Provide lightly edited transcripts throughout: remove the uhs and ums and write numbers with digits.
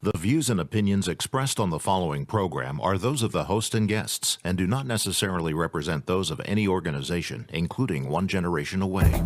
The views and opinions expressed on the following program are those of the host and guests and do not necessarily represent those of any organization, including One Generation Away.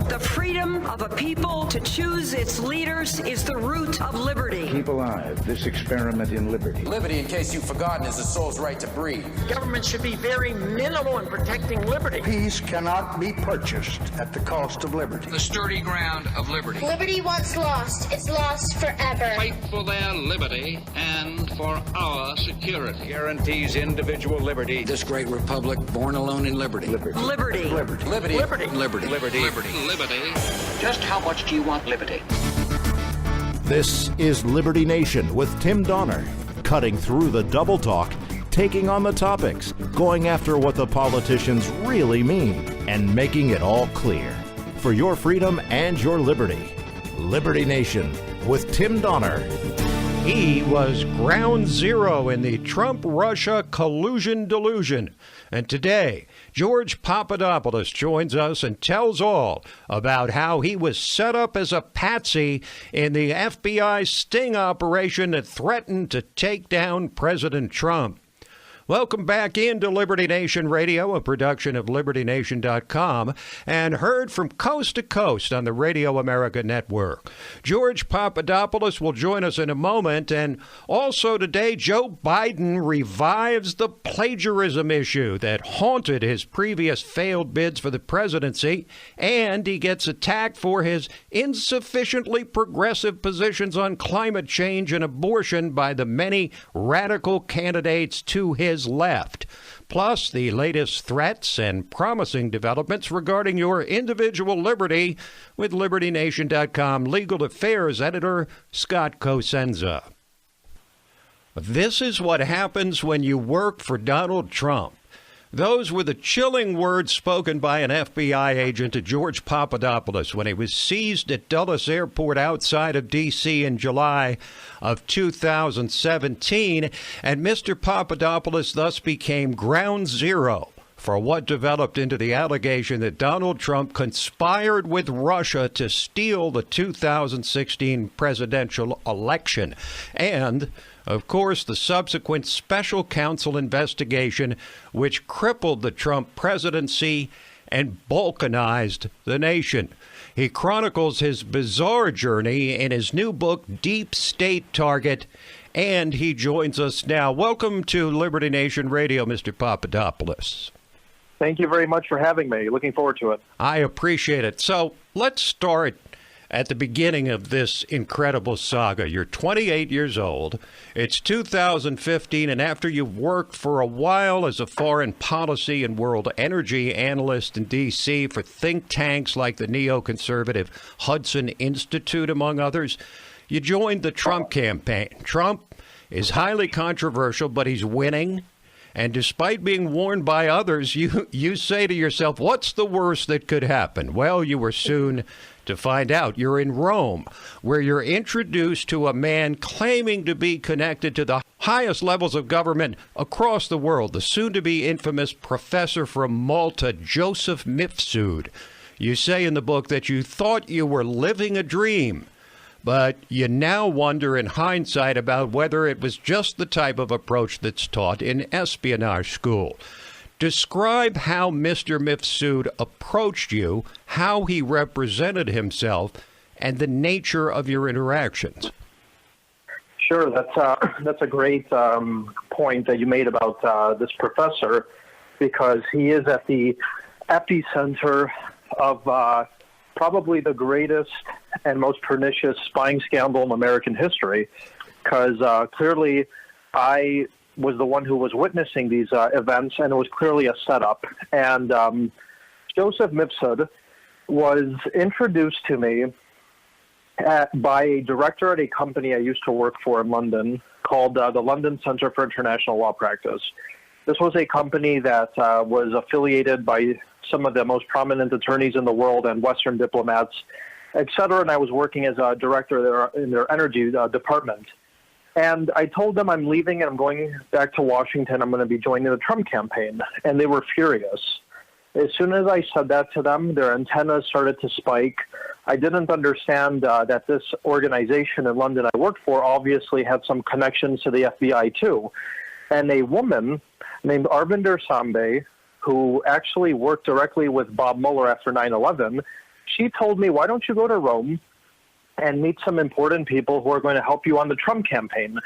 The freedom of a people to choose its leaders is the root of liberty. Keep alive this experiment in liberty. Liberty, in case you've forgotten, is the soul's right to breathe. Government should be very minimal in protecting liberty. Peace cannot be purchased at the cost of liberty. The sturdy ground of liberty. Liberty once lost is lost forever. Fight for their liberty and for our security. Guarantees individual liberty. This great republic, born alone in liberty. Liberty. Liberty. Liberty. Liberty. Liberty. Liberty. Just how much do you want liberty? This is Liberty Nation with Tim Donner, cutting through the double talk, taking on the topics, going after what the politicians really mean, and making it all clear. For your freedom and your liberty. Liberty Nation with Tim Donner. He was ground zero in the Trump-Russia collusion delusion. And today, George Papadopoulos joins us and tells all about how he was set up as a patsy in the FBI sting operation that threatened to take down President Trump. Welcome back into Liberty Nation Radio, a production of LibertyNation.com, and heard from coast to coast on the Radio America Network. George Papadopoulos will join us in a moment, and also today, Joe Biden revives the plagiarism issue that haunted his previous failed bids for the presidency, and he gets attacked for his insufficiently progressive positions on climate change and abortion by the many radical candidates to his left, plus the latest threats and promising developments regarding your individual liberty with LibertyNation.com legal affairs editor Scott Cosenza. This is what happens when you work for Donald Trump. Those were the chilling words spoken by an FBI agent to George Papadopoulos when he was seized at Dulles Airport outside of D.C. in July of 2017, and Mr. Papadopoulos thus became ground zero for what developed into the allegation that Donald Trump conspired with Russia to steal the 2016 presidential election, and of course, the subsequent special counsel investigation, which crippled the Trump presidency and balkanized the nation. He chronicles his bizarre journey in his new book, Deep State Target, and he joins us now. Welcome to Liberty Nation Radio, Mr. Papadopoulos. Thank you very much for having me. Looking forward to it. I appreciate it. So let's start at the beginning of this incredible saga. You're 28 years old. It's 2015, and after you've worked for a while as a foreign policy and world energy analyst in D.C. for think tanks like the neoconservative Hudson Institute, among others, you joined the Trump campaign. Trump is highly controversial, but he's winning. And despite being warned by others, you say to yourself, what's the worst that could happen? Well, you were soon to find out. You're in Rome, where you're introduced to a man claiming to be connected to the highest levels of government across the world, the soon-to-be infamous professor from Malta, Joseph Mifsud. You say in the book that you thought you were living a dream, but you now wonder in hindsight about whether it was just the type of approach that's taught in espionage school. Describe how Mr. Mifsud approached you, how he represented himself, and the nature of your interactions. Sure, that's a great point that you made about this professor, because he is at the epicenter of probably the greatest and most pernicious spying scandal in American history, because clearly I was the one who was witnessing these events, and it was clearly a setup. And Joseph Mifsud was introduced to me by a director at a company I used to work for in London called the London Center for International Law Practice. This was a company that was affiliated by some of the most prominent attorneys in the world and Western diplomats, et cetera, and I was working as a director there in their energy department. And I told them I'm leaving and I'm going back to Washington. I'm going to be joining the Trump campaign. And they were furious. As soon as I said that to them, their antennas started to spike. I didn't understand that this organization in London I worked for obviously had some connections to the FBI too. And a woman named Arvinder Sambe, who actually worked directly with Bob Mueller after 9/11, she told me, why don't you go to Rome and meet some important people who are going to help you on the Trump campaign?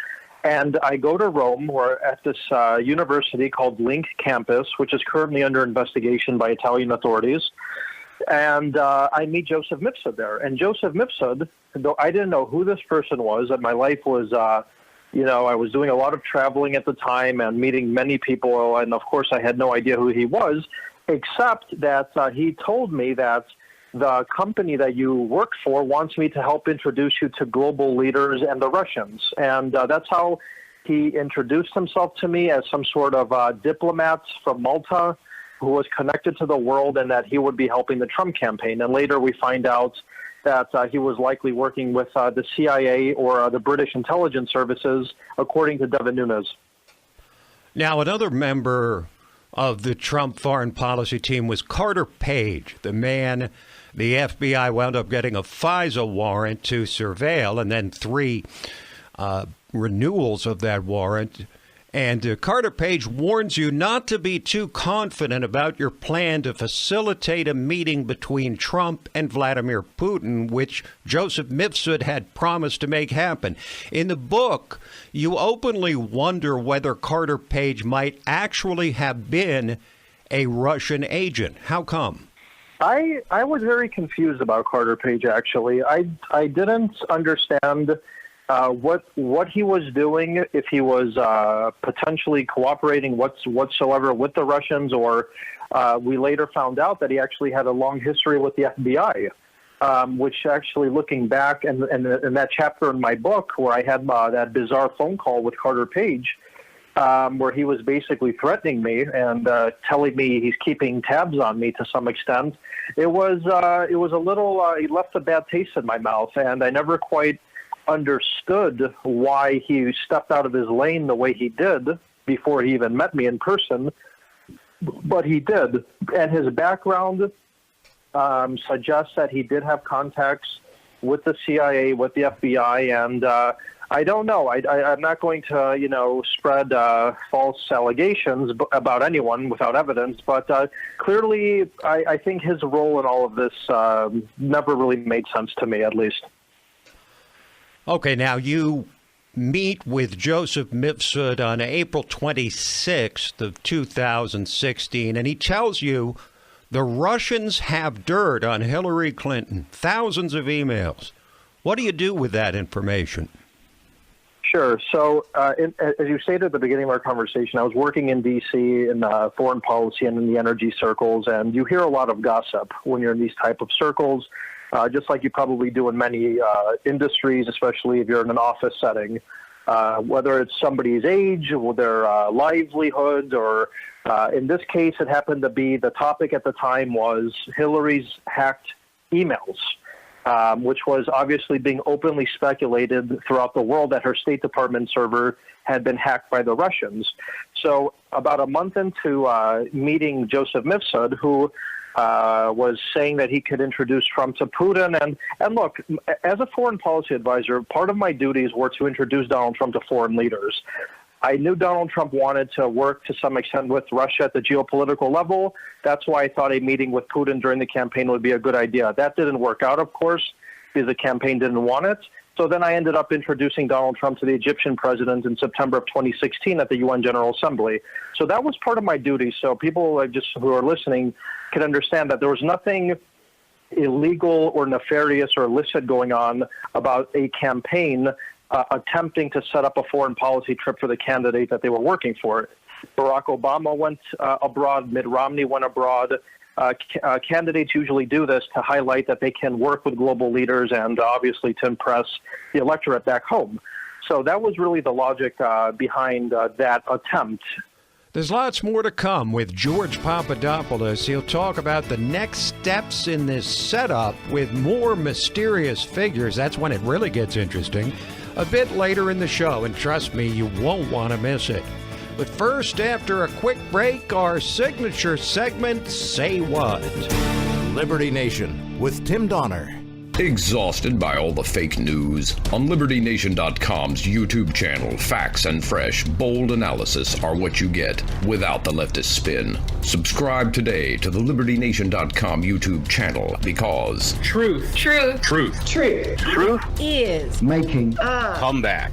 And I go to Rome. We're at this university called Link Campus, which is currently under investigation by Italian authorities. And I meet Joseph Mifsud there. And Joseph Mifsud, though I didn't know who this person was, and my life was, I was doing a lot of traveling at the time and meeting many people. And of course, I had no idea who he was, except that he told me that the company that you work for wants me to help introduce you to global leaders and the Russians. And that's how he introduced himself to me, as some sort of diplomat from Malta who was connected to the world, and that he would be helping the Trump campaign. And later we find out that he was likely working with the CIA or the British intelligence services, according to Devin Nunes. Now, another member of the Trump foreign policy team was Carter Page, the man the FBI wound up getting a FISA warrant to surveil, and then 3 renewals of that warrant. And Carter Page warns you not to be too confident about your plan to facilitate a meeting between Trump and Vladimir Putin, which Joseph Mifsud had promised to make happen. In the book, you openly wonder whether Carter Page might actually have been a Russian agent. How come? I was very confused about Carter Page, actually. I didn't understand what he was doing, if he was potentially cooperating whatsoever with the Russians, or we later found out that he actually had a long history with the FBI, which actually, looking back in that chapter in my book where I had that bizarre phone call with Carter Page, where he was basically threatening me and telling me he's keeping tabs on me to some extent, it was a little, he left a bad taste in my mouth, and I never quite understood why he stepped out of his lane the way he did before he even met me in person, but he did. And his background suggests that he did have contacts with the CIA, with the FBI, and I don't know. I'm not going to, spread false allegations about anyone without evidence, but clearly I think his role in all of this never really made sense to me, at least. Okay, now you meet with Joseph Mifsud on April 26th of 2016, and he tells you the Russians have dirt on Hillary Clinton, thousands of emails. What do you do with that information? Sure. So, as you stated at the beginning of our conversation, I was working in D.C. in foreign policy and in the energy circles, and you hear a lot of gossip when you're in these type of circles. Just like you probably do in many industries, especially if you're in an office setting, whether it's somebody's age or their livelihood, or in this case, it happened to be the topic at the time was Hillary's hacked emails, which was obviously being openly speculated throughout the world that her State Department server had been hacked by the Russians. So about a month into meeting Joseph Mifsud, who was saying that he could introduce Trump to Putin. And look, as a foreign policy advisor, part of my duties were to introduce Donald Trump to foreign leaders. I knew Donald Trump wanted to work to some extent with Russia at the geopolitical level. That's why I thought a meeting with Putin during the campaign would be a good idea. That didn't work out, of course, because the campaign didn't want it. So then I ended up introducing Donald Trump to the Egyptian president in September of 2016 at the UN General Assembly. So that was part of my duty. So people just who are listening can understand that there was nothing illegal or nefarious or illicit going on about a campaign attempting to set up a foreign policy trip for the candidate that they were working for. Barack Obama went abroad. Mitt Romney went abroad. Candidates usually do this to highlight that they can work with global leaders and obviously to impress the electorate back home. So that was really the logic behind that attempt. There's lots more to come with George Papadopoulos. He'll talk about the next steps in this setup with more mysterious figures. That's when it really gets interesting. A bit later in the show, and trust me, you won't want to miss it. But first, after a quick break, our signature segment, Say What? Liberty Nation with Tim Donner. Exhausted by all the fake news? On LibertyNation.com's YouTube channel, facts and fresh, bold analysis are what you get without the leftist spin. Subscribe today to the LibertyNation.com YouTube channel because Truth is making a comeback.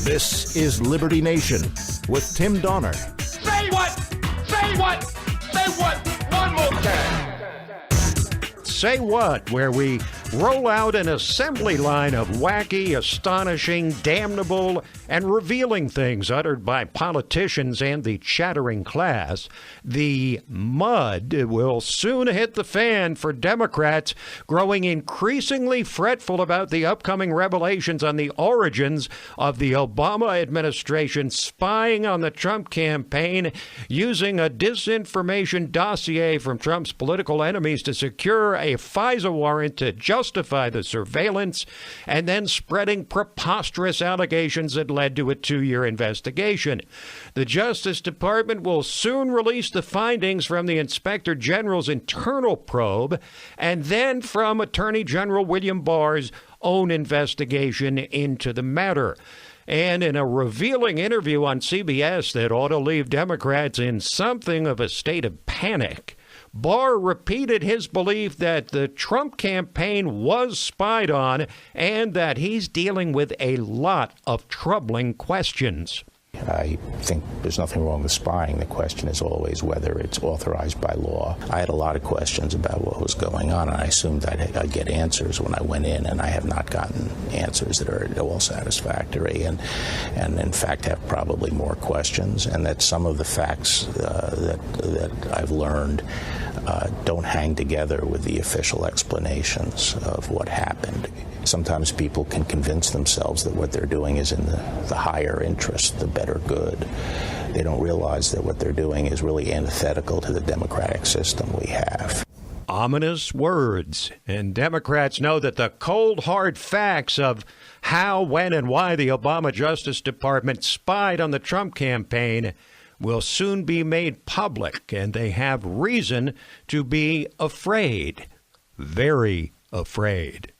This is Liberty Nation with Tim Donner. Say what? Say what? Say what? One more time. Say What, where we roll out an assembly line of wacky, astonishing, damnable, and revealing things uttered by politicians and the chattering class. The mud will soon hit the fan for Democrats, growing increasingly fretful about the upcoming revelations on the origins of the Obama administration spying on the Trump campaign, using a disinformation dossier from Trump's political enemies to secure a FISA warrant to justify the surveillance, and then spreading preposterous allegations that led to a 2-year investigation. The Justice Department will soon release the findings from the Inspector General's internal probe, and then from Attorney General William Barr's own investigation into the matter. And in a revealing interview on CBS that ought to leave Democrats in something of a state of panic, Barr repeated his belief that the Trump campaign was spied on and that he's dealing with a lot of troubling questions. I think there's nothing wrong with spying. The question is always whether it's authorized by law. I had a lot of questions about what was going on, and I assumed I'd get answers when I went in, and I have not gotten answers that are at all satisfactory, and in fact have probably more questions, and that some of the facts that I've learned don't hang together with the official explanations of what happened. Sometimes people can convince themselves that what they're doing is in the higher interest, the better good. They don't realize that what they're doing is really antithetical to the democratic system we have. Ominous words. And Democrats know that the cold, hard facts of how, when, and why the Obama Justice Department spied on the Trump campaign will soon be made public, and they have reason to be afraid. Very afraid.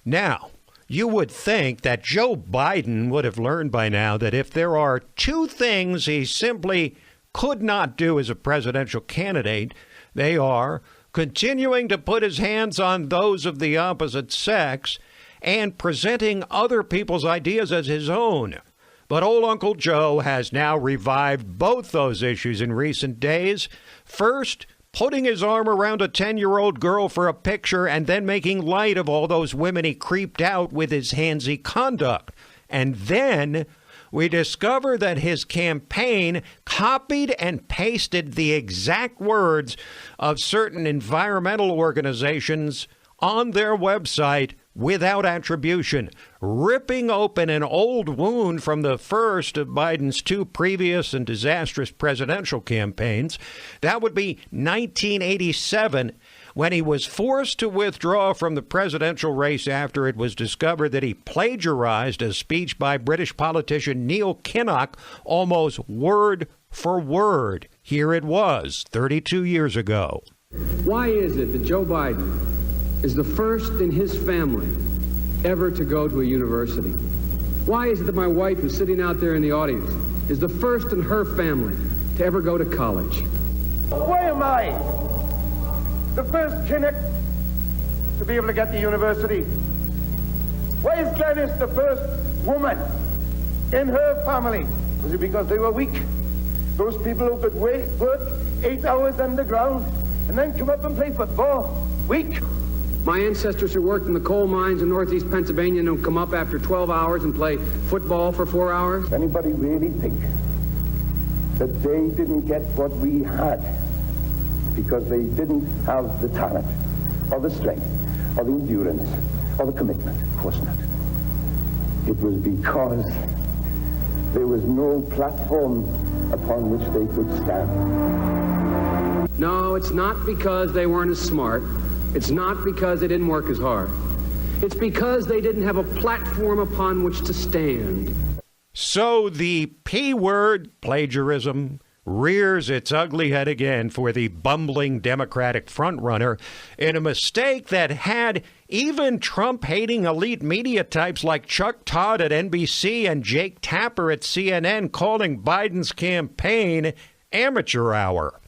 Now, you would think that Joe Biden would have learned by now that if there are two things he simply could not do as a presidential candidate, they are continuing to put his hands on those of the opposite sex and presenting other people's ideas as his own. But old Uncle Joe has now revived both those issues in recent days. First, putting his arm around a 10-year-old girl for a picture and then making light of all those women he creeped out with his handsy conduct. And then we discover that his campaign copied and pasted the exact words of certain environmental organizations on their website without attribution, ripping open an old wound from the first of Biden's two previous and disastrous presidential campaigns. That would be 1987, when he was forced to withdraw from the presidential race after it was discovered that he plagiarized a speech by British politician Neil Kinnock almost word for word. Here it was, 32 years ago. Why is it that Joe Biden is the first in his family ever to go to a university? Why is it that my wife, who's sitting out there in the audience, is the first in her family to ever go to college? Why am I the first Kinnock to be able to get to university? Why is Gladys the first woman in her family? Was it because they were weak? Those people who could work 8 hours underground and then come up and play football? Weak? My ancestors who worked in the coal mines in northeast Pennsylvania don't come up after 12 hours and play football for 4 hours? Does anybody really think that they didn't get what we had because they didn't have the talent or the strength or the endurance or the commitment? Of course not. It was because there was no platform upon which they could stand. No, it's not because they weren't as smart. It's not because they didn't work as hard. It's because they didn't have a platform upon which to stand. So the P word, plagiarism, rears its ugly head again for the bumbling Democratic frontrunner in a mistake that had even Trump-hating elite media types like Chuck Todd at NBC and Jake Tapper at CNN calling Biden's campaign amateur hour.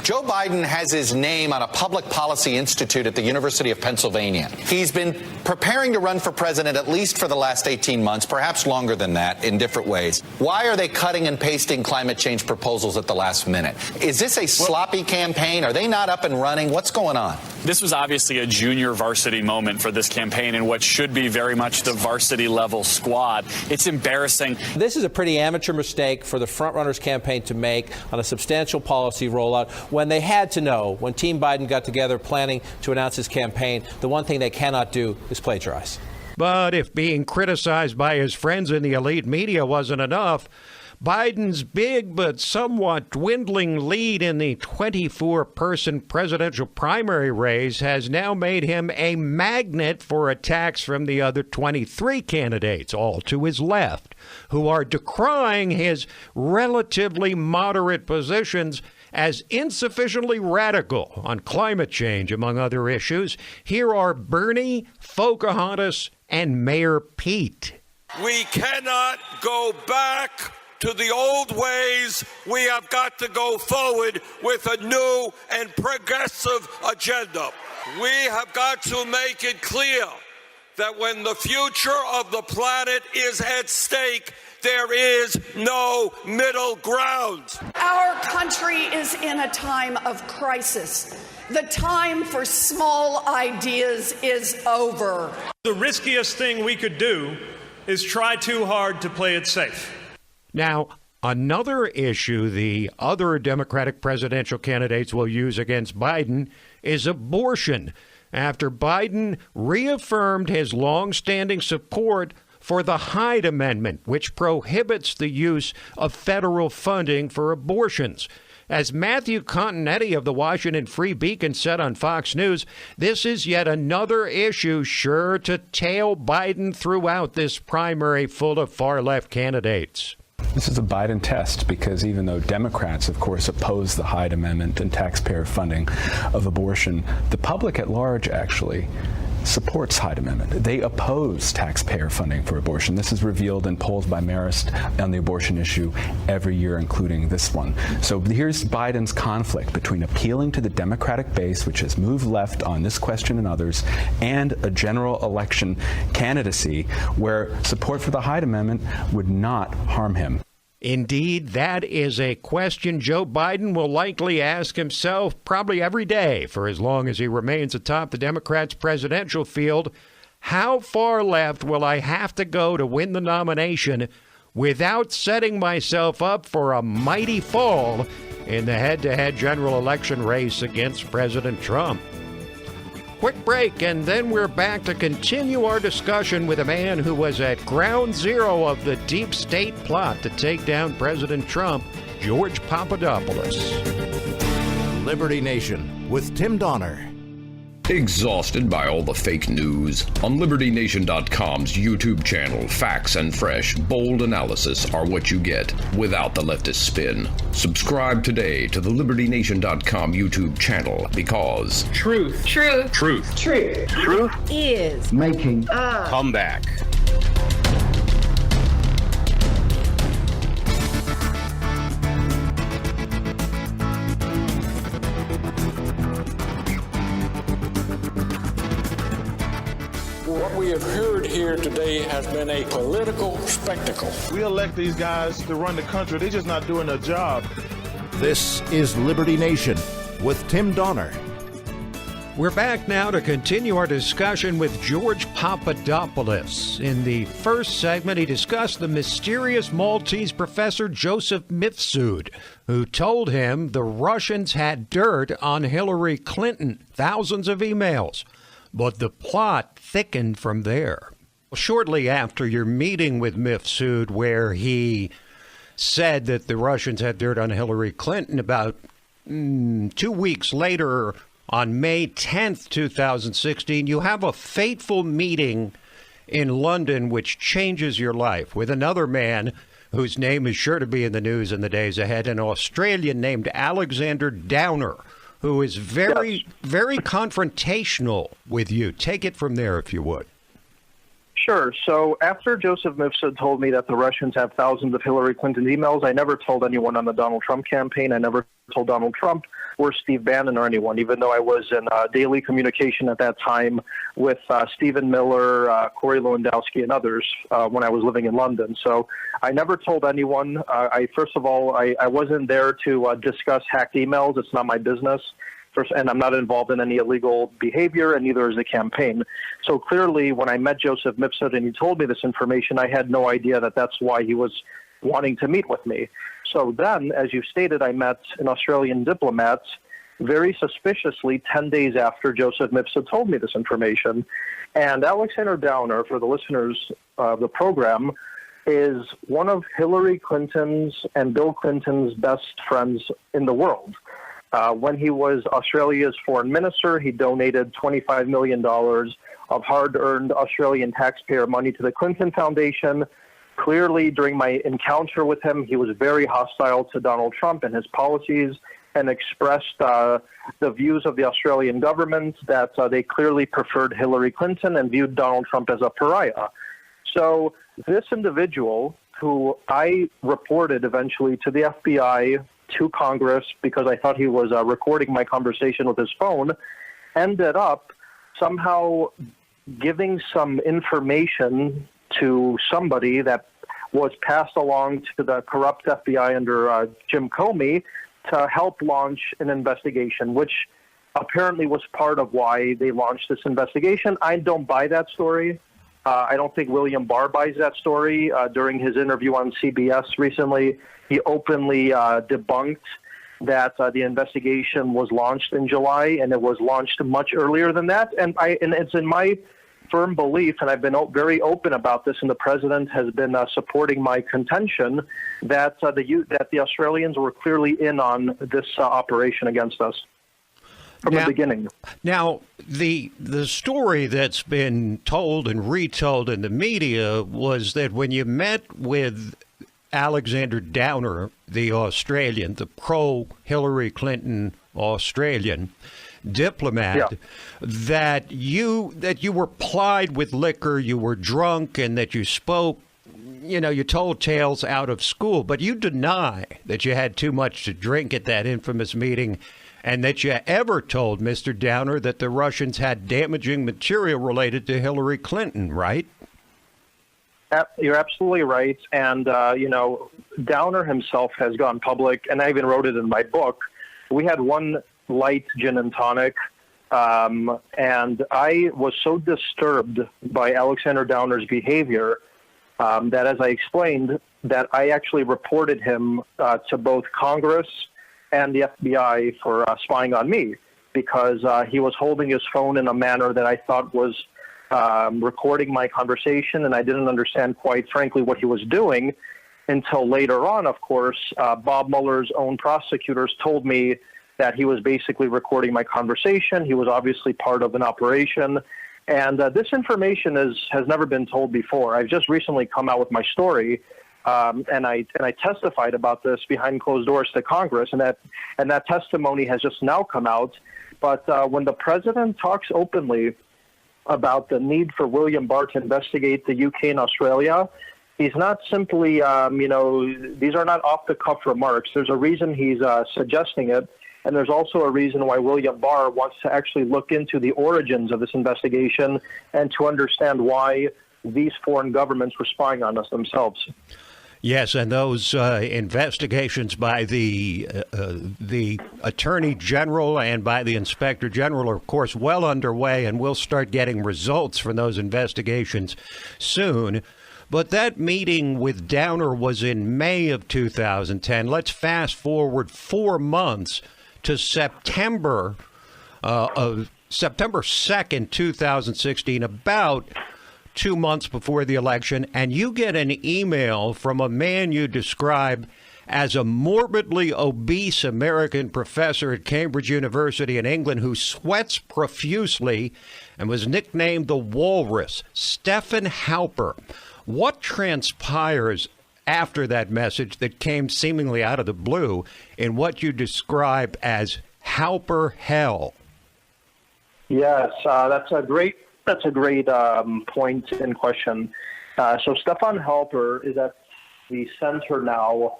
Joe Biden has his name on a public policy institute at the University of Pennsylvania. He's been preparing to run for president at least for the last 18 months, perhaps longer than that, in different ways. Why are they cutting and pasting climate change proposals at the last minute? Is this a sloppy campaign? Are they not up and running? What's going on? This was obviously a junior varsity moment for this campaign in what should be very much the varsity level squad. It's embarrassing. This is a pretty amateur mistake for the frontrunners campaign to make on a substantial policy rollout when they had to know, when Team Biden got together planning to announce his campaign, the one thing they cannot do is plagiarize. But if being criticized by his friends in the elite media wasn't enough, Biden's big but somewhat dwindling lead in the 24-person presidential primary race has now made him a magnet for attacks from the other 23 candidates, all to his left, who are decrying his relatively moderate positions as insufficiently radical on climate change, among other issues. Here are Bernie, Pocahontas, and Mayor Pete. We cannot go back to the old ways. We have got to go forward with a new and progressive agenda. We have got to make it clear that when the future of the planet is at stake, there is no middle ground. Our country is in a time of crisis. The time for small ideas is over. The riskiest thing we could do is try too hard to play it safe. Now, another issue the other Democratic presidential candidates will use against Biden is abortion, after Biden reaffirmed his longstanding support for the Hyde Amendment, which prohibits the use of federal funding for abortions. As Matthew Continetti of the Washington Free Beacon said on Fox News, this is yet another issue sure to tail Biden throughout this primary full of far-left candidates. This is a Biden test because even though Democrats, of course, oppose the Hyde Amendment and taxpayer funding of abortion, the public at large actually supports Hyde Amendment. They oppose taxpayer funding for abortion. This is revealed in polls by Marist on the abortion issue every year, including this one. So here's Biden's conflict between appealing to the Democratic base, which has moved left on this question and others, and a general election candidacy where support for the Hyde Amendment would not harm him. Indeed, that is a question Joe Biden will likely ask himself probably every day for as long as he remains atop the Democrats' presidential field. How far left will I have to go to win the nomination without setting myself up for a mighty fall in the head-to-head general election race against President Trump? Quick break, and then we're back to continue our discussion with a man who was at ground zero of the deep state plot to take down President Trump, George Papadopoulos. Liberty Nation with Tim Donner. Exhausted by all the fake news? On LibertyNation.com's YouTube channel, facts and fresh, bold analysis are what you get without the leftist spin. Subscribe today to the LibertyNation.com YouTube channel because truth is making a comeback. What we have heard here today has been a political spectacle. We elect these guys to run the country. They're just not doing their job. This is Liberty Nation with Tim Donner. We're back now to continue our discussion with George Papadopoulos. In the first segment, he discussed the mysterious Maltese professor Joseph Mifsud, who told him the Russians had dirt on Hillary Clinton, thousands of emails. But the plot thickened from there. Shortly after your meeting with Mifsud, where he said that the Russians had dirt on Hillary Clinton, about 2 weeks later, on May 10th, 2016, you have a fateful meeting in London which changes your life with another man whose name is sure to be in the news in the days ahead, an Australian named Alexander Downer, who is very confrontational with you. Take it from there, if you would. Sure. So after Joseph Mifsud told me that the Russians have thousands of Hillary Clinton emails, I never told anyone on the Donald Trump campaign. I never told Donald Trump or Steve Bannon or anyone, even though I was in daily communication at that time with Stephen Miller, Corey Lewandowski, and others when I was living in London. So I never told anyone. First of all, I wasn't there to discuss hacked emails. It's not my business. And I'm not involved in any illegal behavior, and neither is the campaign. So clearly, when I met Joseph Mifsud and he told me this information, I had no idea that that's why he was wanting to meet with me. So then, as you stated, I met an Australian diplomat very suspiciously 10 days after Joseph Mifsud told me this information. And Alexander Downer, for the listeners of the program, is one of Hillary Clinton's and Bill Clinton's best friends in the world. When he was Australia's foreign minister, he donated $25 million of hard-earned Australian taxpayer money to the Clinton Foundation. Clearly, during my encounter with him, he was very hostile to Donald Trump and his policies and expressed the views of the Australian government that they clearly preferred Hillary Clinton and viewed Donald Trump as a pariah. So this individual, who I reported eventually to the FBI, to Congress, because I thought he was recording my conversation with his phone, ended up somehow giving some information to somebody that was passed along to the corrupt FBI under Jim Comey to help launch an investigation, which apparently was part of why they launched this investigation. I don't buy that story. I don't think William Barr buys that story. During his interview on CBS recently, he openly debunked that the investigation was launched in July, and it was launched much earlier than that. And it's in my firm belief, and I've been very open about this, and the president has been supporting my contention that the Australians were clearly in on this operation against us from the beginning. Now, the story that's been told and retold in the media was that when you met with Alexander Downer, the Australian, the pro-Hillary Clinton Australian diplomat, that you were plied with liquor, you were drunk, and that you spoke, you told tales out of school, but you deny that you had too much to drink at that infamous meeting and that you ever told Mr. Downer that the Russians had damaging material related to Hillary Clinton, right? You're absolutely right. And, Downer himself has gone public, and I even wrote it in my book. We had one light gin and tonic, and I was so disturbed by Alexander Downer's behavior that, as I explained, that I actually reported him to both Congress and the FBI for spying on me, because he was holding his phone in a manner that I thought was recording my conversation, and I didn't understand, quite frankly, what he was doing until later on. Of course, Bob Mueller's own prosecutors told me that he was basically recording my conversation. He was obviously part of an operation, and this information has never been told before. I've just recently come out with my story, and I testified about this behind closed doors to Congress, and that testimony has just now come out. But when the president talks openly about the need for William Barr to investigate the UK and Australia, he's not simply, these are not off-the-cuff remarks. There's a reason he's suggesting it, and there's also a reason why William Barr wants to actually look into the origins of this investigation and to understand why these foreign governments were spying on us themselves. Yes, and those investigations by the Attorney General and by the Inspector General are, of course, well underway, and we'll start getting results from those investigations soon. But that meeting with Downer was in May of 2010. Let's fast forward 4 months to September 2nd, 2016, about 2 months before the election, and you get an email from a man you describe as a morbidly obese American professor at Cambridge University in England who sweats profusely and was nicknamed the Walrus, Stephen Halper. What transpires after that message that came seemingly out of the blue in what you describe as Halper hell? Yes, that's a great point in question. So Stefan Halper is at the center now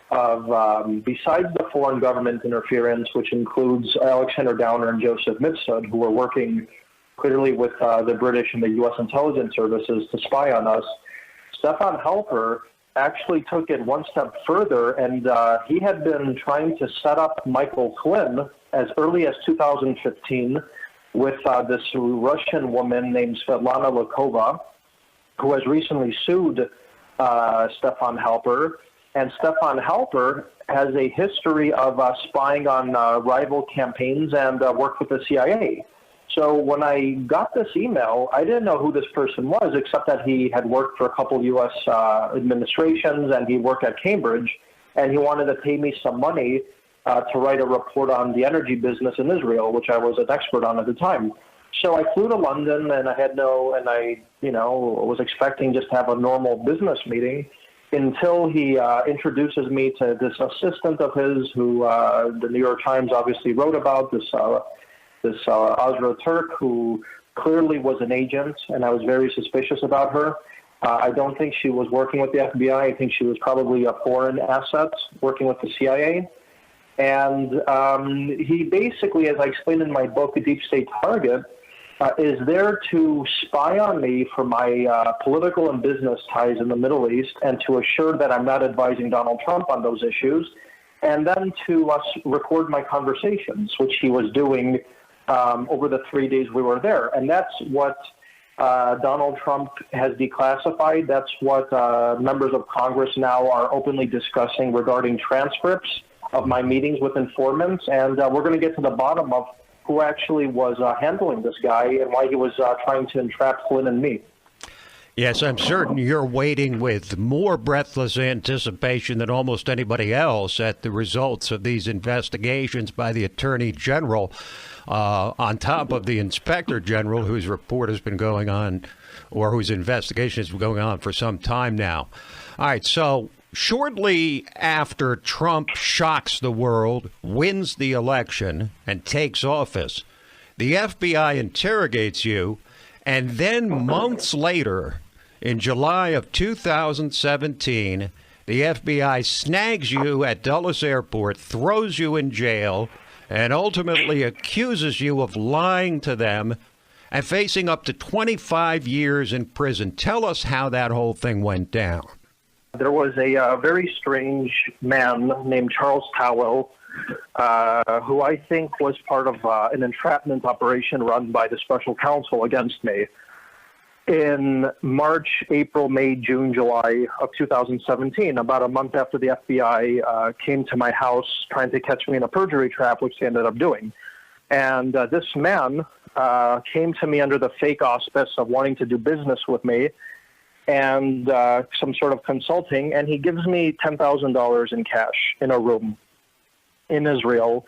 of, besides the foreign government interference, which includes Alexander Downer and Joseph Mifsud, who were working clearly with the British and the U.S. intelligence services to spy on us. Stefan Halper actually took it one step further, and he had been trying to set up Michael Flynn as early as 2015 with this Russian woman named Svetlana Lukova, who has recently sued Stefan Halper. And Stefan Halper has a history of spying on rival campaigns and worked with the CIA. So when I got this email, I didn't know who this person was, except that he had worked for a couple U.S. Administrations, and he worked at Cambridge, and he wanted to pay me some money to write a report on the energy business in Israel, which I was an expert on at the time. So I flew to London, and I was expecting just to have a normal business meeting until he introduces me to this assistant of his who the New York Times obviously wrote about, this Azra Turk, who clearly was an agent, and I was very suspicious about her. I don't think she was working with the FBI. I think she was probably a foreign asset working with the CIA. And he basically, as I explained in my book, A Deep State Target, is there to spy on me for my political and business ties in the Middle East and to assure that I'm not advising Donald Trump on those issues, and then to record my conversations, which he was doing over the 3 days we were there. And that's what Donald Trump has declassified. That's what members of Congress now are openly discussing regarding transcripts of my meetings with informants. And we're going to get to the bottom of who actually was handling this guy and why he was trying to entrap Flynn and me. Yes, I'm certain you're waiting with more breathless anticipation than almost anybody else at the results of these investigations by the Attorney General, on top of the Inspector General, whose report has been going on, or whose investigation has been going on for some time now. All right, so shortly after Trump shocks the world, wins the election, and takes office, the FBI interrogates you, and then months later, in July of 2017, the FBI snags you at Dulles Airport, throws you in jail, and ultimately accuses you of lying to them and facing up to 25 years in prison. Tell us how that whole thing went down. There was a very strange man named Charles Towell, who I think was part of an entrapment operation run by the special counsel against me. In March, April, May, June, July of 2017, about a month after the FBI came to my house trying to catch me in a perjury trap, which they ended up doing. And this man came to me under the fake auspice of wanting to do business with me and some sort of consulting, and he gives me $10,000 in cash in a room in Israel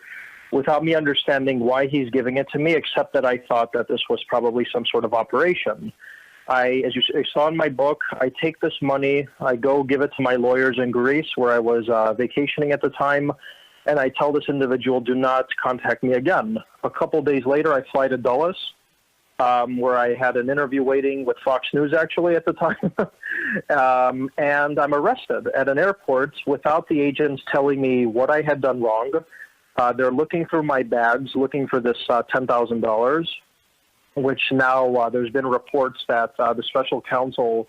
without me understanding why he's giving it to me, except that I thought that this was probably some sort of operation. As you saw in my book, I take this money, I go give it to my lawyers in Greece, where I was vacationing at the time, and I tell this individual, do not contact me again. A couple days later, I fly to Dulles, where I had an interview waiting with Fox News, actually, at the time, and I'm arrested at an airport without the agents telling me what I had done wrong. They're looking through my bags, looking for this $10,000. Which now there's been reports that the special counsel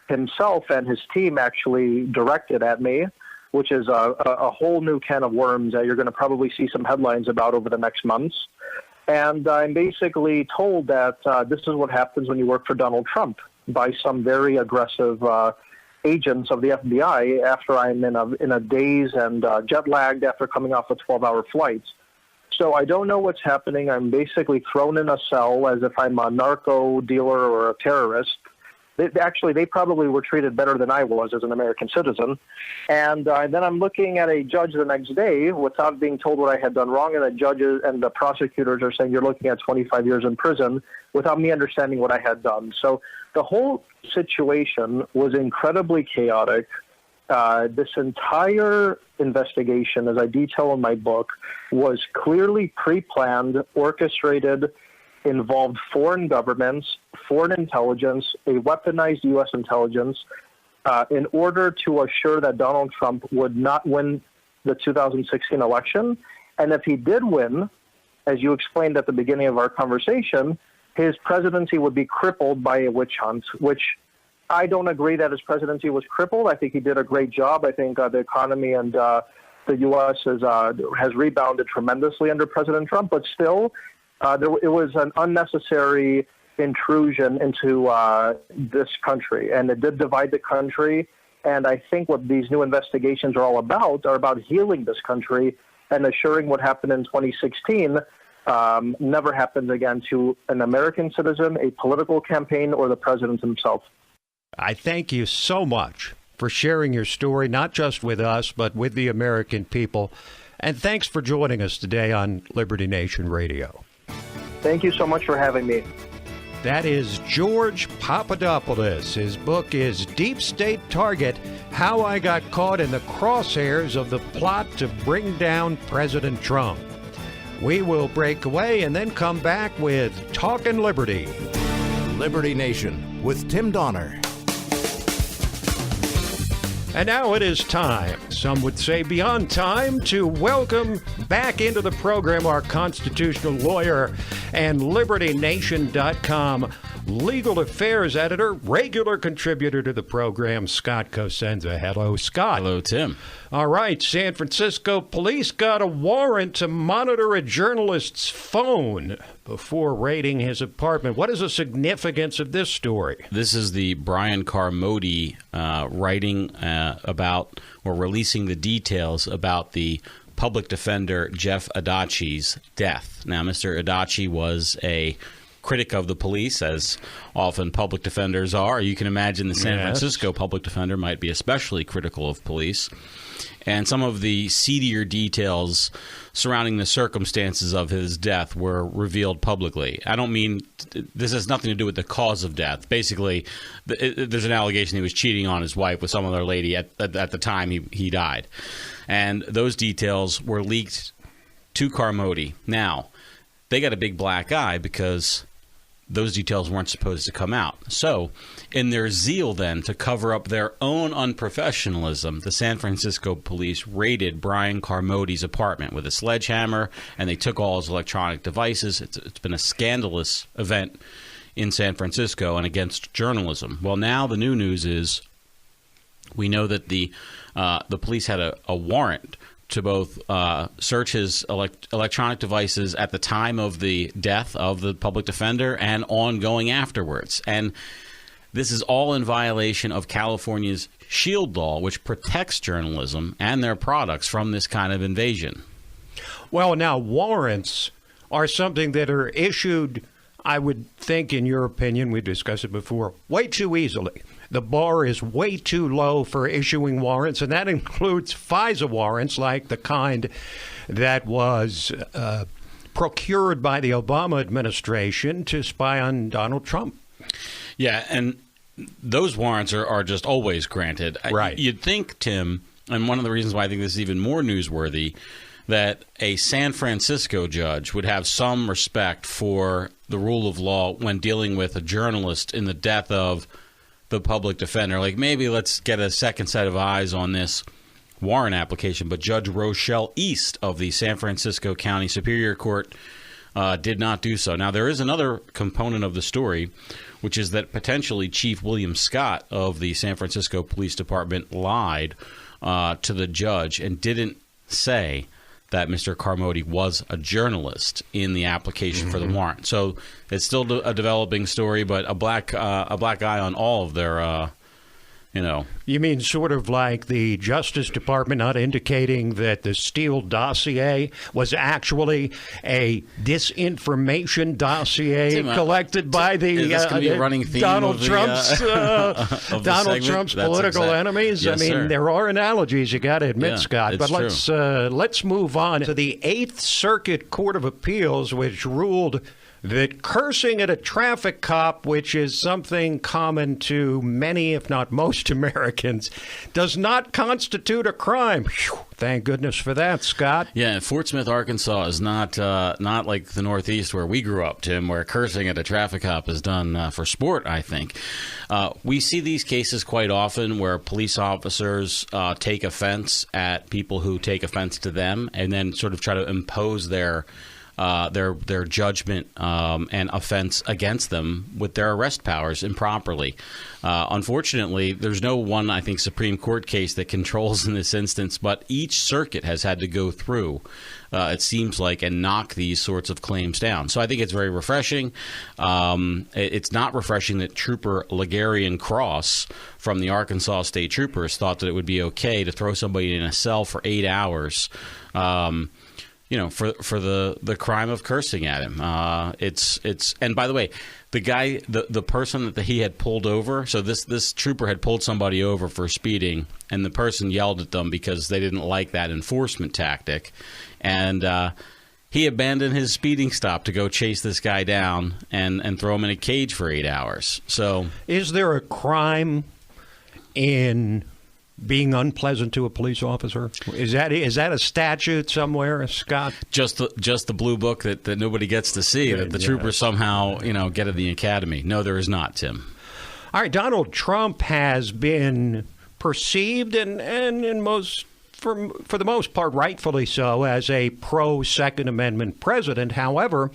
himself and his team actually directed at me, which is a whole new can of worms that you're going to probably see some headlines about over the next months. And I'm basically told that this is what happens when you work for Donald Trump by some very aggressive agents of the FBI after I'm in a daze and jet-lagged after coming off a 12-hour flight. So I don't know what's happening. I'm basically thrown in a cell as if I'm a narco dealer or a terrorist. They probably were treated better than I was as an American citizen. And then I'm looking at a judge the next day without being told what I had done wrong, and the judges and the prosecutors are saying you're looking at 25 years in prison without me understanding what I had done. So the whole situation was incredibly chaotic. This entire investigation, as I detail in my book, was clearly pre-planned, orchestrated, involved foreign governments, foreign intelligence, a weaponized U.S. intelligence, in order to assure that Donald Trump would not win the 2016 election. And if he did win, as you explained at the beginning of our conversation, his presidency would be crippled by a witch hunt, which I don't agree that his presidency was crippled. I think he did a great job. I think the economy and the U.S. has rebounded tremendously under President Trump, but still, it was an unnecessary intrusion into this country, and it did divide the country. And I think what these new investigations are about healing this country and assuring what happened in 2016 never happens again to an American citizen, a political campaign, or the president himself. I thank you so much for sharing your story, not just with us, but with the American people. And thanks for joining us today on Liberty Nation Radio. Thank you so much for having me. That is George Papadopoulos. His book is Deep State Target: How I Got Caught in the Crosshairs of the Plot to Bring Down President Trump. We will break away and then come back with Talkin' Liberty. Liberty Nation with Tim Donner. And now it is time, some would say beyond time, to welcome back into the program our constitutional lawyer and LibertyNation.com legal affairs editor, regular contributor to the program, Scott Cosenza. Hello, Scott. Hello, Tim. All right, San Francisco police got a warrant to monitor a journalist's phone before raiding his apartment. What is the significance of this story? This is the Brian Carmody writing about or releasing the details about the public defender Jeff Adachi's death. Now, Mr. Adachi was a critic of the police, as often public defenders are. You can imagine the San Francisco public defender might be especially critical of police. And some of the seedier details surrounding the circumstances of his death were revealed publicly. I don't mean this has nothing to do with the cause of death. Basically, there's an allegation he was cheating on his wife with some other lady at the time he died. And those details were leaked to Carmody. Now, they got a big black eye because those details weren't supposed to come out. So, in their zeal then to cover up their own unprofessionalism, the San Francisco police raided Brian Carmody's apartment with a sledgehammer, and they took all his electronic devices. It's been a scandalous event in San Francisco and against journalism. Well, now the new news is we know that the police had a warrant to both search his electronic devices at the time of the death of the public defender and ongoing afterwards. And this is all in violation of California's SHIELD law, which protects journalism and their products from this kind of invasion. Well, now, warrants are something that are issued, I would think, in your opinion, we discussed it before, way too easily. The bar is way too low for issuing warrants, and that includes FISA warrants like the kind that was procured by the Obama administration to spy on Donald Trump. Yeah, and those warrants are just always granted. Right. You'd think, Tim, and one of the reasons why I think this is even more newsworthy, that a San Francisco judge would have some respect for the rule of law when dealing with a journalist in the death of the public defender. Like, maybe let's get a second set of eyes on this warrant application. But Judge Rochelle East of the San Francisco County Superior Court did not do so. Now, there is another component of the story, which is that potentially Chief William Scott of the San Francisco Police Department lied to the judge and didn't say that Mr. Carmody was a journalist in the application for the warrant. So it's still a developing story, but a black eye on all of their You mean sort of like the Justice Department not indicating that the Steele dossier was actually a disinformation dossier collected by the Donald Trump's political enemies? Yes, I mean, sir. there are analogies, you got to admit, Yeah, Scott. it's But true. let's move on to the Eighth Circuit Court of Appeals, which ruled that cursing at a traffic cop, which is something common to many, if not most Americans, does not constitute a crime. Whew, thank goodness for that, Scott. Yeah, Fort Smith, Arkansas is not like the Northeast where we grew up, Tim, where cursing at a traffic cop is done for sport, I think. We see these cases quite often where police officers take offense at people who take offense to them and then sort of try to impose their judgment and offense against them with their arrest powers improperly. Unfortunately, there's no one, I think, Supreme Court case that controls in this instance, but each circuit has had to go through, it seems like, and knock these sorts of claims down. So I think it's very refreshing. It's not refreshing that Trooper Legarian Cross from the Arkansas State Troopers thought that it would be okay to throw somebody in a cell for 8 hours for the crime of cursing at him. It's and by the way, the guy, the person that he had pulled over, so this trooper had pulled somebody over for speeding, and the person yelled at them because they didn't like that enforcement tactic, and he abandoned his speeding stop to go chase this guy down and throw him in a cage for 8 hours. So, is there a crime in being unpleasant to a police officer? Is that a statute somewhere, Scott? Just the blue book that nobody gets to see, that the troopers somehow get at the academy. No, there is not, Tim. All right, Donald Trump has been perceived and for the most part, rightfully so, as a pro-Second Amendment president. However,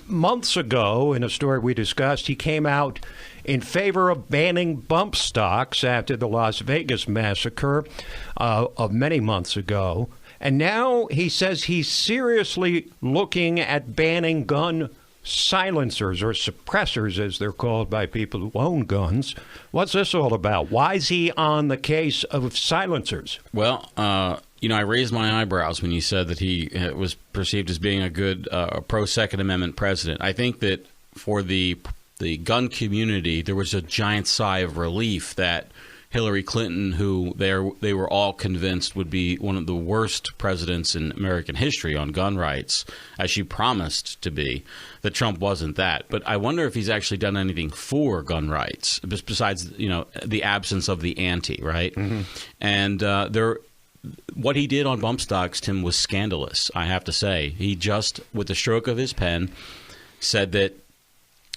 months ago, in a story we discussed, he came out in favor of banning bump stocks after the Las Vegas massacre of many months ago. And now he says he's seriously looking at banning gun silencers, or suppressors, as they're called by people who own guns. What's this all about? Why is he on the case of silencers? Well, I raised my eyebrows when you said that he was perceived as being a good pro-Second Amendment president. I think that for the gun community, there was a giant sigh of relief that Hillary Clinton, who they were all convinced would be one of the worst presidents in American history on gun rights, as she promised to be, that Trump wasn't that. But I wonder if he's actually done anything for gun rights, besides the absence of the ante, right? Mm-hmm. And what he did on bump stocks, Tim, was scandalous, I have to say. He just, with the stroke of his pen, said that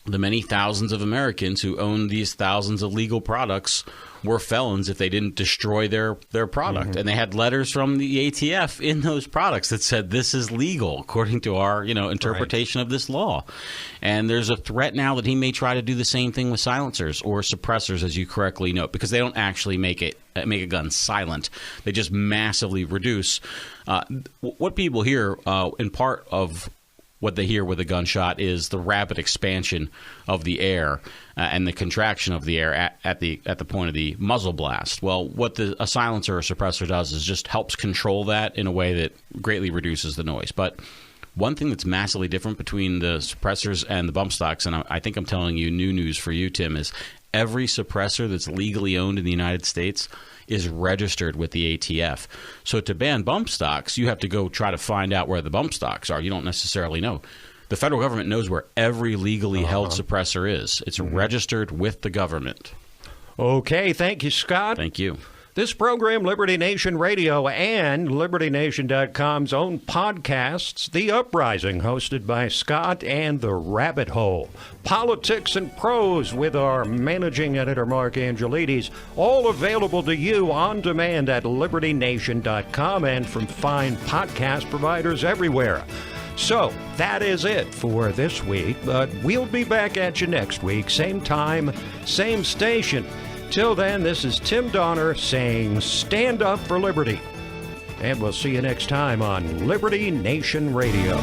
the many thousands of Americans who own these thousands of legal products were felons if they didn't destroy their product. Mm-hmm. And they had letters from the ATF in those products that said this is legal according to our interpretation of this law. And there's a threat now that he may try to do the same thing with silencers or suppressors, as you correctly note, because they don't actually make a gun silent. They just massively reduce what people hear in part of what they hear with a gunshot is the rapid expansion of the air and the contraction of the air at the point of the muzzle blast. Well, what a silencer or suppressor does is just helps control that in a way that greatly reduces the noise. But one thing that's massively different between the suppressors and the bump stocks, and I think I'm telling you new news for you, Tim, is every suppressor that's legally owned in the United States is registered with the ATF. So to ban bump stocks, you have to go try to find out where the bump stocks are. You don't necessarily know. The federal government knows where every legally held suppressor is. It's registered with the government. Okay, thank you, Scott. Thank you. This program, Liberty Nation Radio and LibertyNation.com's own podcasts, The Uprising, hosted by Scott, and The Rabbit Hole. Politics and Prose with our managing editor, Mark Angelides, all available to you on demand at LibertyNation.com and from fine podcast providers everywhere. So, that is it for this week, but we'll be back at you next week, same time, same station. Till then, this is Tim Donner saying stand up for liberty. And we'll see you next time on Liberty Nation Radio.